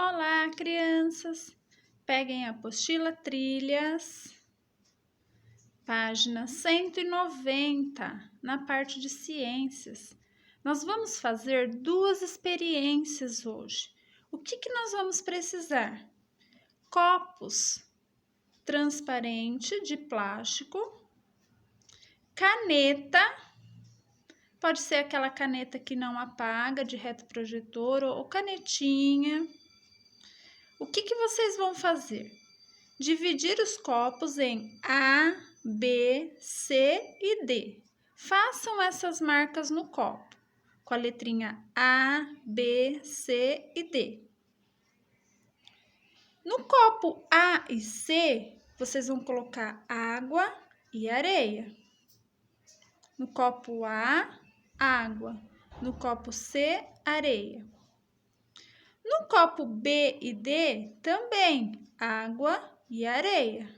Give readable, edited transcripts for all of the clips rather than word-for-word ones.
Olá, crianças! Peguem a apostila Trilhas, página 190, na parte de ciências. Nós vamos fazer duas experiências hoje. O que nós vamos precisar? Copos transparente de plástico, caneta, pode ser aquela caneta que não apaga, de retroprojetor, ou canetinha. O que vocês vão fazer? Dividir os copos em A, B, C e D. Façam essas marcas no copo, com a letrinha A, B, C e D. No copo A e C, vocês vão colocar água e areia. No copo A, água. No copo C, areia. No copo B e D, também água e areia.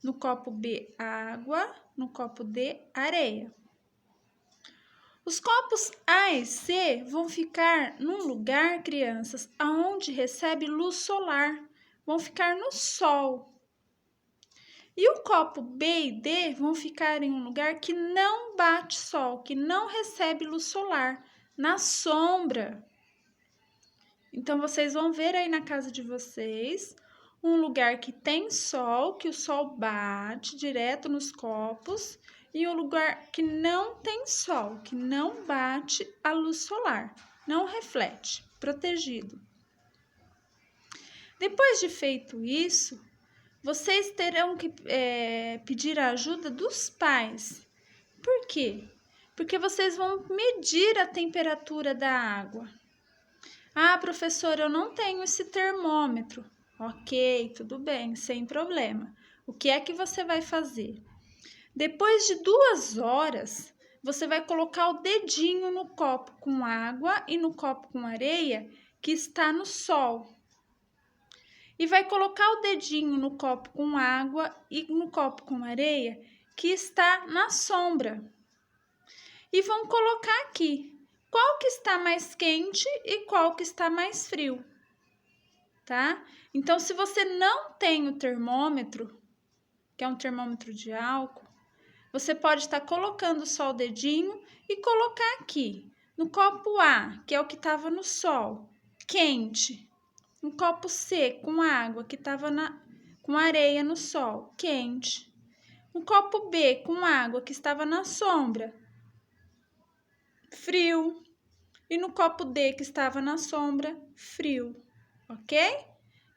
No copo B, água. No copo D, areia. Os copos A e C vão ficar num lugar, crianças, aonde recebe luz solar. Vão ficar no sol. E o copo B e D vão ficar em um lugar que não bate sol, que não recebe luz solar, na sombra. Então, vocês vão ver aí na casa de vocês um lugar que tem sol, que o sol bate direto nos copos, e um lugar que não tem sol, que não bate a luz solar, não reflete, protegido. Depois de feito isso, vocês terão que pedir a ajuda dos pais. Por quê? Porque vocês vão medir a temperatura da água. Ah, professora, eu não tenho esse termômetro. Ok, tudo bem, sem problema. O que é que você vai fazer? Depois de 2 horas, você vai colocar o dedinho no copo com água e no copo com areia que está no sol. E vai colocar o dedinho no copo com água e no copo com areia que está na sombra. E vão colocar aqui qual que está mais quente e qual que está mais frio, tá? Então, se você não tem o termômetro, que é um termômetro de álcool, você pode estar colocando só o dedinho e colocar aqui, no copo A, que é o que estava no sol, quente. No copo C, com água, que estava com areia no sol, quente. No copo B, com água, que estava na sombra, frio. E no copo D, que estava na sombra, frio, ok?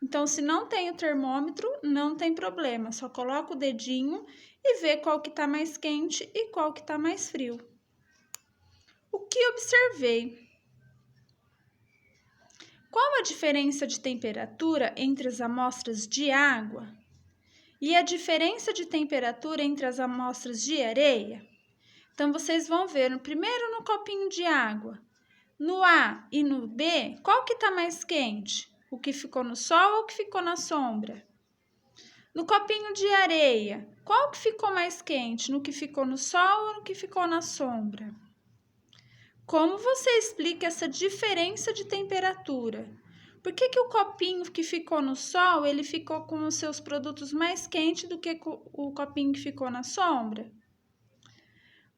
Então, se não tem o termômetro, não tem problema. Só coloca o dedinho e vê qual que tá mais quente e qual que tá mais frio. O que observei? Qual a diferença de temperatura entre as amostras de água e a diferença de temperatura entre as amostras de areia? Então, vocês vão ver primeiro no copinho de água. No A e no B, qual que está mais quente? O que ficou no sol ou o que ficou na sombra? No copinho de areia, qual que ficou mais quente? No que ficou no sol ou no que ficou na sombra? Como você explica essa diferença de temperatura? Por que o copinho que ficou no sol, ele ficou com os seus produtos mais quentes do que o copinho que ficou na sombra?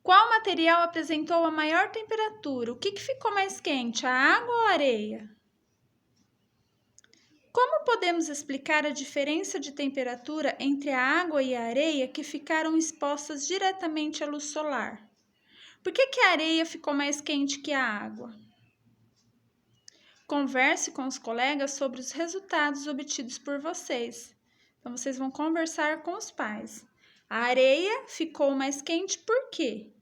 Qual material apresentou a maior temperatura? O que ficou mais quente, a água ou a areia? Como podemos explicar a diferença de temperatura entre a água e a areia que ficaram expostas diretamente à luz solar? Por que a areia ficou mais quente que a água? Converse com os colegas sobre os resultados obtidos por vocês. Então, vocês vão conversar com os pais. A areia ficou mais quente por quê?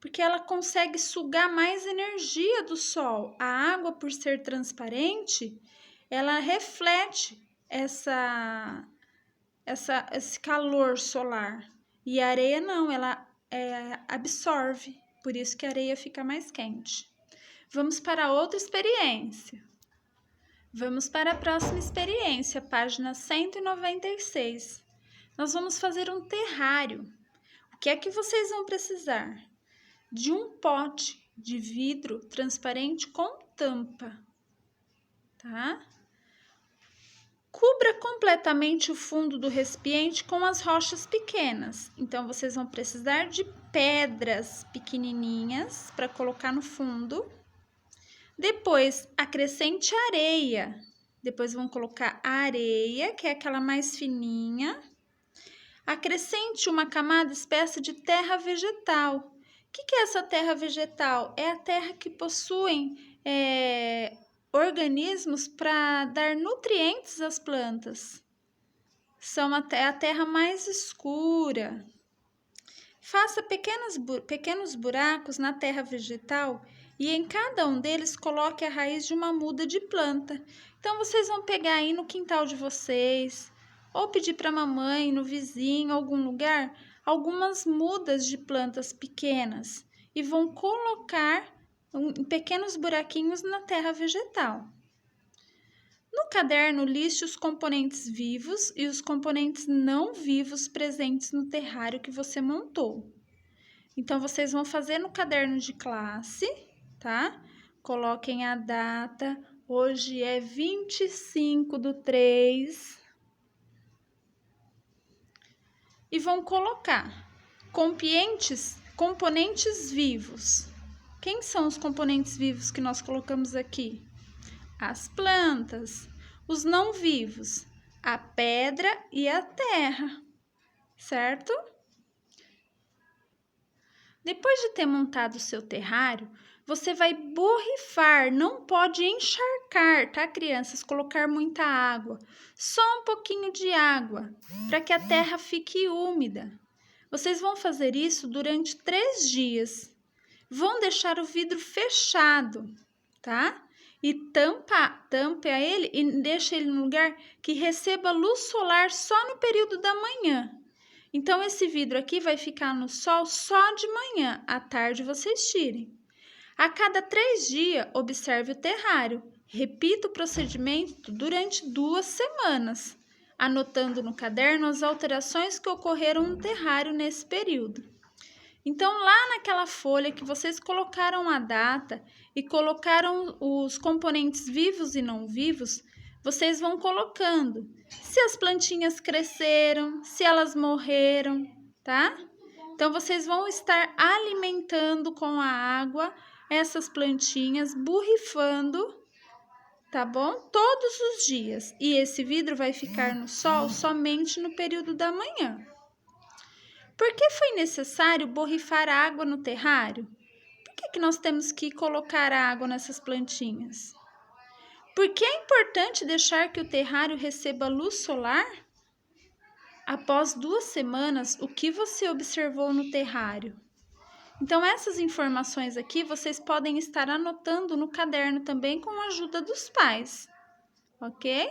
Porque ela consegue sugar mais energia do sol. A água, por ser transparente, ela reflete esse calor solar. E a areia não, ela absorve. Por isso que a areia fica mais quente. Vamos para outra experiência. Vamos para a próxima experiência, página 196. Nós vamos fazer um terrário. O que é que vocês vão precisar? De um pote de vidro transparente com tampa, tá? completamente o fundo do recipiente com as rochas pequenas. Então, vocês vão precisar de pedras pequenininhas para colocar no fundo. Depois, acrescente areia. Depois, vão colocar a areia, que é aquela mais fininha. Acrescente uma camada espessa de terra vegetal. O que é essa terra vegetal? É a terra que possui organismos para dar nutrientes às plantas. É a terra mais escura. Faça pequenos buracos na terra vegetal e em cada um deles coloque a raiz de uma muda de planta. Então, vocês vão pegar aí no quintal de vocês, ou pedir para a mamãe, no vizinho, algum lugar, algumas mudas de plantas pequenas e vão colocar pequenos buraquinhos na terra vegetal. No caderno, liste os componentes vivos e os componentes não vivos presentes no terrário que você montou. Então, vocês vão fazer no caderno de classe, tá? Coloquem a data. Hoje é 25/3. E vão colocar componentes vivos. Quem são os componentes vivos que nós colocamos aqui? As plantas. Os não vivos, a pedra e a terra, certo? Depois de ter montado o seu terrário, você vai borrifar, não pode encharcar, tá, crianças? Colocar muita água, só um pouquinho de água, para que a terra fique úmida. Vocês vão fazer isso durante 3 dias. Vão deixar o vidro fechado, tá? E tampa ele e deixa ele num lugar que receba luz solar só no período da manhã. Então, esse vidro aqui vai ficar no sol só de manhã, à tarde vocês tirem. A cada 3 dias, observe o terrário. Repita o procedimento durante 2 semanas, anotando no caderno as alterações que ocorreram no terrário nesse período. Então, lá naquela folha que vocês colocaram a data e colocaram os componentes vivos e não vivos, vocês vão colocando se as plantinhas cresceram, se elas morreram, tá? Então, vocês vão estar alimentando com a água essas plantinhas, borrifando, tá bom? Todos os dias. E esse vidro vai ficar no sol somente no período da manhã. Por que foi necessário borrifar água no terrário? Por que nós temos que colocar água nessas plantinhas? Porque é importante deixar que o terrário receba luz solar? Após 2 semanas, o que você observou no terrário? Então, essas informações aqui vocês podem estar anotando no caderno também com a ajuda dos pais, ok?